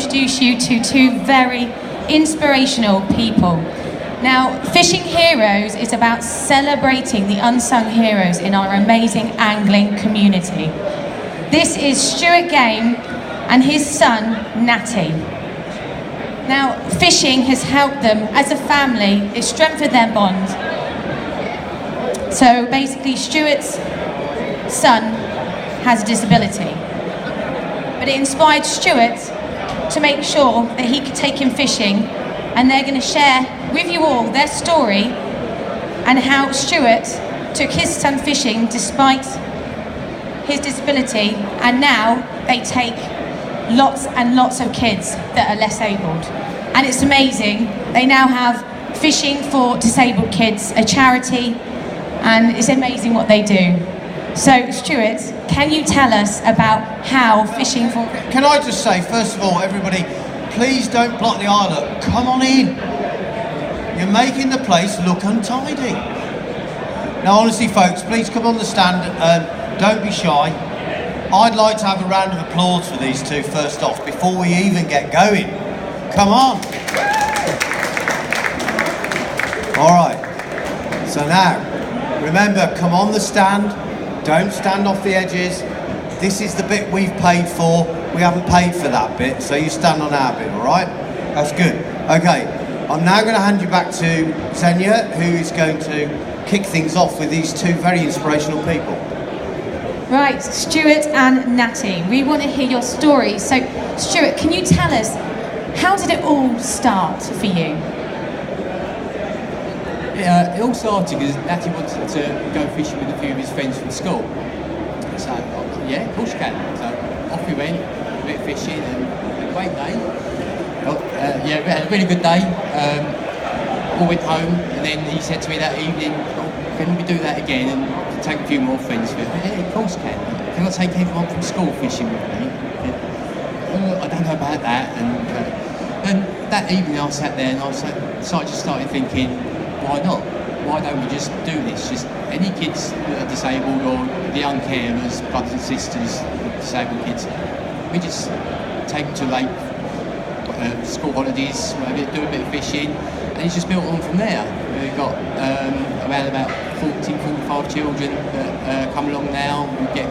introduce you to two very inspirational people. Now, Fishing Heroes is about celebrating the unsung heroes in our amazing angling community. This is Stewart Game and his son, Natty. Now, fishing has helped them as a family. It strengthened their bond. So basically, Stewart's son has a disability, but it inspired Stewart to make sure that he could take him fishing, and they're going to share with you all their story and how Stewart took his son fishing despite his disability, and now they take lots and lots of kids that are less abled. And it's amazing. They now have Fishing for Disabled Kids, a charity, and it's amazing what they do. So, Stewart, can you tell us about how Fishing for... Can I just say, first of all, everybody, please don't block the aisle up. Come on in. You're making the place look untidy. Now, honestly, folks, please come on the stand. Don't be shy. I'd like to have a round of applause for these two first off before we even get going. Come on. All right. So now, remember, come on the stand. Don't stand off the edges. This is the bit we've paid for. We haven't paid for that bit, so you stand on our bit, all right? That's good. Okay, I'm now going to hand you back to Zenia, who is going to kick things off with these two very inspirational people. Right, Stewart and Natty, we want to hear your story. So, Stewart, can you tell us, how did it all start for you? It all started because Natty wanted to go fishing with a few of his friends from school. So, yeah, of course you can. So, off we went, a bit of fishing, and a great day. Yeah, we had a really good day. All went home, and then he said to me that evening, oh, can we do that again and take a few more friends with me? Yeah, of course you can. Can I take everyone from school fishing with me? Yeah. I don't know about that. And that evening I sat there and I started thinking, why not? Why don't we just do this? Just any kids that are disabled, or the young carers, brothers and sisters, disabled kids, we just take them to lake, school holidays, whatever, do a bit of fishing, and it's just built on from there. We've got around about 45 children that come along now. We get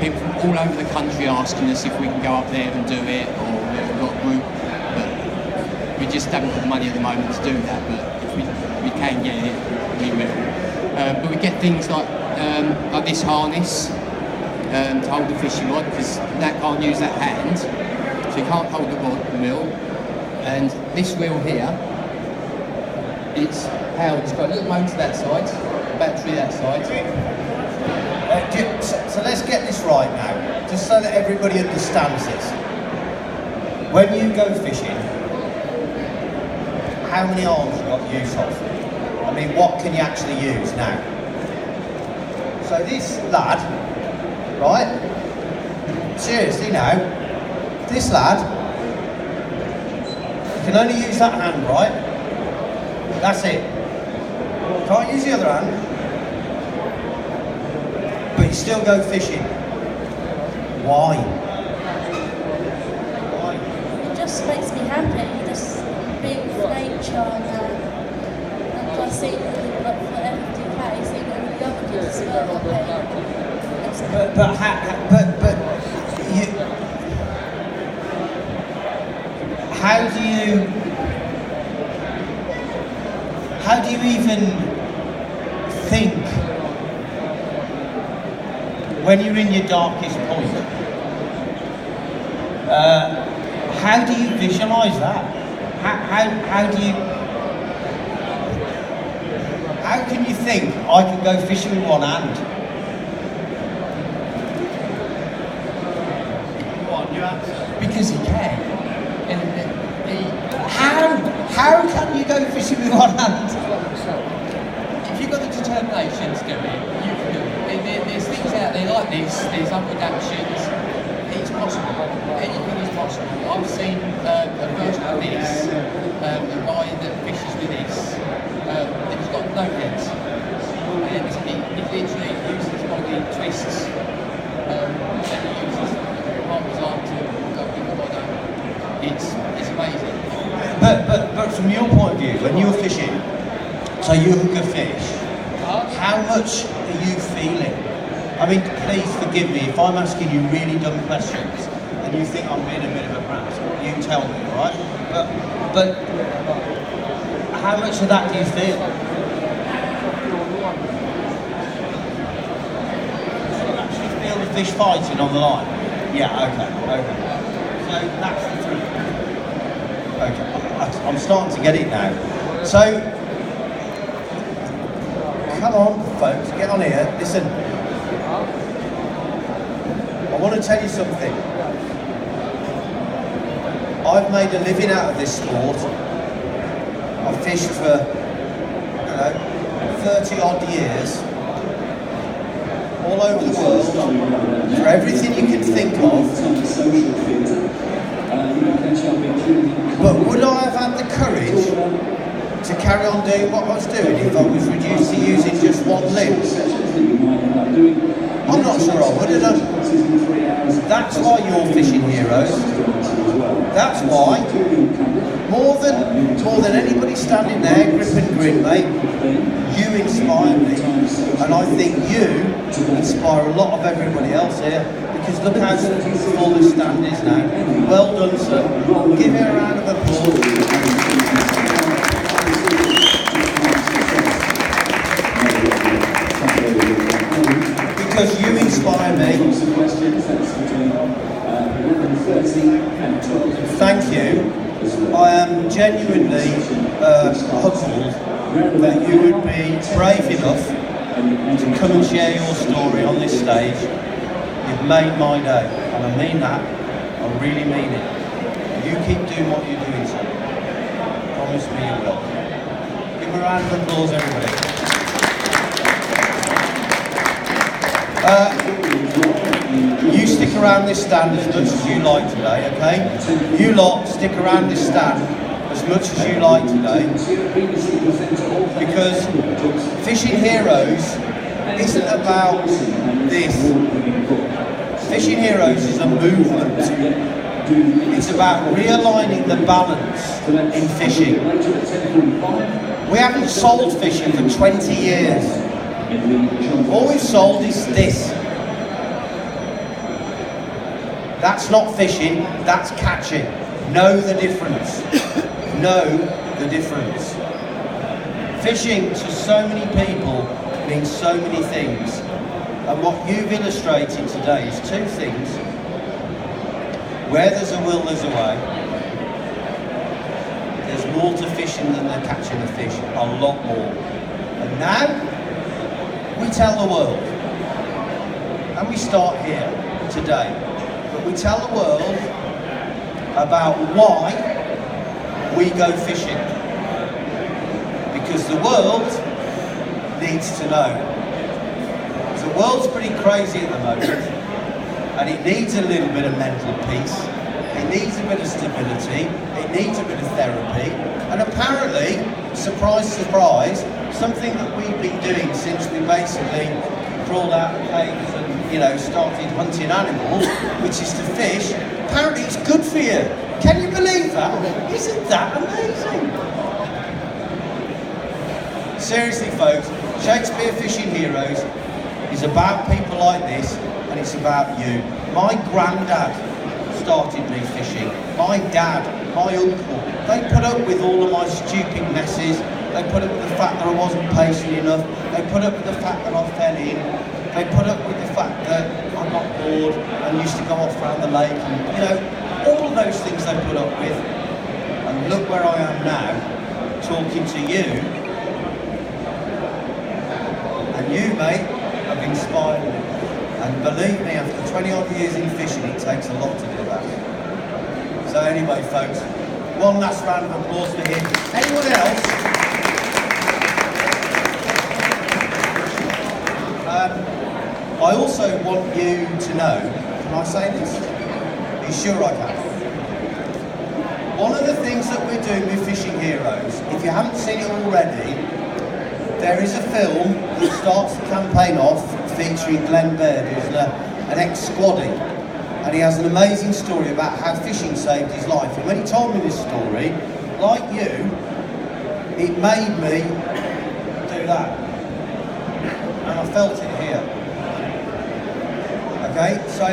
people from all over the country asking us if we can go up there and do it, or we've got a group, but we just haven't got the money at the moment to do that, but if we can get it, we will. But we get things like this harness to hold the fishing rod, because Nat can't use that hand, so he can't hold the rod, the reel. And this reel here, it's powered, it's got a little motor that side, a battery that side. So let's get this right now, just so that everybody understands this. When you go fishing, how many arms have you got use of? I mean, what can you actually use now? So this lad, right, seriously now, this lad can only use that hand, right? That's it. Can't use the other hand, but you still go fishing. Why? Why? It just makes me happy, just being with nature, and I see people like for FFDK, see all the other kids as well. But you, how do you even think when you're in your darkest point? How do you visualise that? How can you think I can go fishing with one hand? Go on, you answer. Because he can. How can you go fishing with one hand? If you've got the determination to do it, you can do it. There's things out there like this, there's other adaptations. It's possible. Anything is possible. I've seen a version of this, a guy that fishes with this, he's got no legs. And he literally uses his body, twists, and he uses part of his arm to go with the body. it's amazing. But from your point of view, when you're fishing, so you hook a fish, how much are you feeling? I mean, please forgive me if I'm asking you really dumb questions and you think I'm being a bit of a brat. You tell me, right? But how much of that do you feel? Do you actually feel the fish fighting on the line? Yeah, okay. So that's the truth. Okay, I'm starting to get it now. So, come on, folks, get on here. Listen, I want to tell you something. I've made a living out of this sport. I've fished for, 30 odd years, all over the world, for everything you can think of. But would I have had the courage to carry on doing what I was doing if I was reduced to using just one limb? I'm not sure I would have done. That's why you're fishing heroes. That's why, more than anybody standing there, grip and grin, mate, you inspire me, and I think you inspire a lot of everybody else here, because look how full the stand is now. Well done, sir. Give me a round of applause. Because you inspire me. Thank you. I am genuinely humbled that you would be brave enough to come and share your story on this stage. You've made my day, and I mean that. I really mean it. You keep doing what you're doing, sir. Promise me you will. Give a round of applause, everybody. You stick around this stand as much as you like today, okay? You lot stick around this stand as much as you like today, because Fishing Heroes isn't about this. Fishing Heroes is a movement. It's about realigning the balance in fishing. We haven't sold fishing for 20 years. All we've sold is this. That's not fishing, that's catching. Know the difference. Know the difference. Fishing to so many people means so many things. And what you've illustrated today is two things. Where there's a will, there's a way. There's more to fishing than the catching of fish, a lot more. And now, we tell the world. And we start here today. But we tell the world about why we go fishing. Because the world needs to know. The world's pretty crazy at the moment, and it needs a little bit of mental peace, it needs a bit of stability, it needs a bit of therapy, and apparently, surprise, surprise, something that we've been doing since we basically crawled out of caves and, started hunting animals, which is to fish, apparently it's good for you. Can you believe that? Isn't that amazing? Seriously, folks, Shakespeare Fishing Heroes is about people like this, and it's about you. My granddad started me fishing. My dad, my uncle, they put up with all of my stupid messes. They put up with the fact that I wasn't patient enough. They put up with the fact that I fell in. They put up with the fact that I got bored and used to go off around the lake, and all of those things they put up with. And look where I am now, talking to you. And you, mate, have inspired me. And believe me, after 20 odd years in fishing, it takes a lot to do that. So anyway, folks, one last round of applause for him. Anyone else? I also want you to know, can I say this? Are you sure I can? One of the things that we're doing with Fishing Heroes, if you haven't seen it already, there is a film that starts the campaign off featuring Glenn Baird, who's an ex-squaddie. and he has an amazing story about how fishing saved his life. And when he told me this story, like you, it made me do that. And I felt it here. Okay, so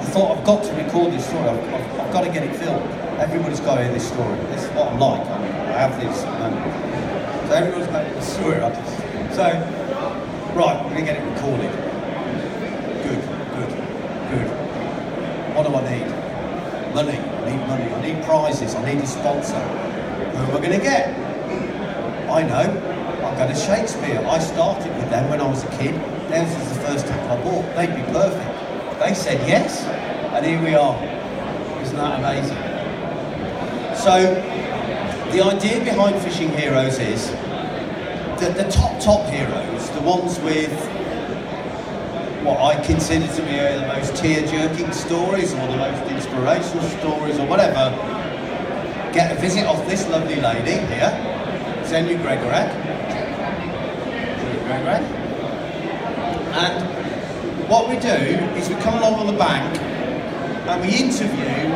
I thought I've got to record this story. I've got to get it filmed. Everybody's got to hear this story. This is what I'm like. I have this moment. So everyone's got this story, right? So, right, we're going to get it recorded. Good. What do I need? Money. I need money. I need prizes. I need a sponsor. Who am I going to get? I know. I'll go to Shakespeare. I started with them when I was a kid. Theirs was the first tackle I bought. They'd be perfect. They said yes, and here we are. Isn't that amazing? So, the idea behind Fishing Heroes is that the top heroes, the ones with what I consider to be the most tear-jerking stories or the most inspirational stories or whatever, get a visit off this lovely lady here, Zenia Gregorek. And what we do is we come along on the bank and we interview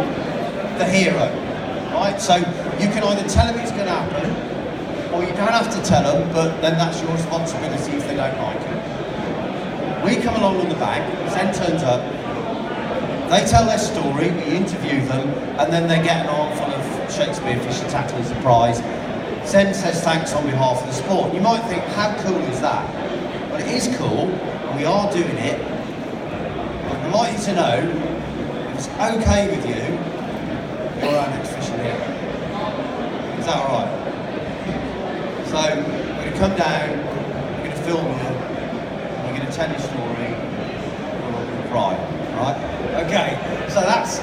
the hero, right? So you can either tell them it's going to happen, or you don't have to tell them, but then that's your responsibility if they don't like it. We come along on the bank, Zen turns up, they tell their story, we interview them, and then they get an armful of Shakespeare fish and tackle as a prize. Zen says thanks on behalf of the sport. You might think, how cool is that? Well, it is cool, and we are doing it. But I'd like you to know, if it's okay with you, you're our next fishing hero. Is that alright? So, we're going to come down, we're going to film you, we're going to tell your story, and we're going to cry, right? Okay, so that's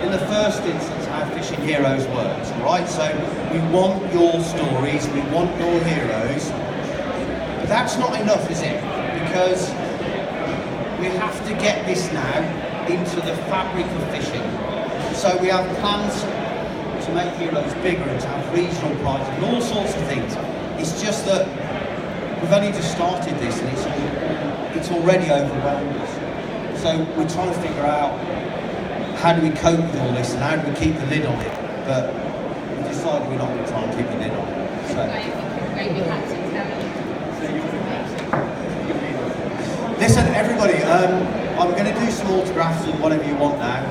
in the first instance how Fishing Heroes works, right? So, we want your stories, we want your heroes, but that's not enough, is it? Because we have to get this now into the fabric of fishing. So we have plans to make heroes bigger and to have regional prizes and all sorts of things. It's just that we've only just started this and it's already overwhelmed us. So we're trying to figure out how do we cope with all this and how do we keep the lid on it. But we decided we're not going to try and keep the lid on it. So. Listen, everybody, I'm going to do some autographs and whatever you want now.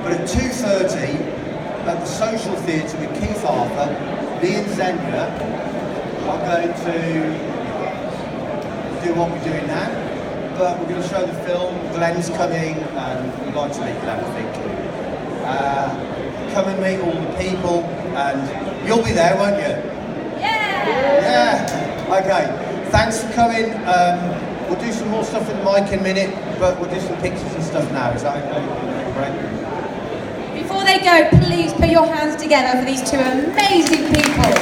But at 2:30 at the Social Theatre with Keith Arthur, me and Zenia are going to do what we're doing now. But we're going to show the film. Glenn's coming, and we'd like to meet Glenn, I think. Come and meet all the people, and you'll be there, won't you? Yeah. Okay. Thanks for coming. We'll do some more stuff with the mic in a minute, but we'll do some pictures and stuff now. Is that okay? Great. Before they go, please put your hands together for these two amazing people.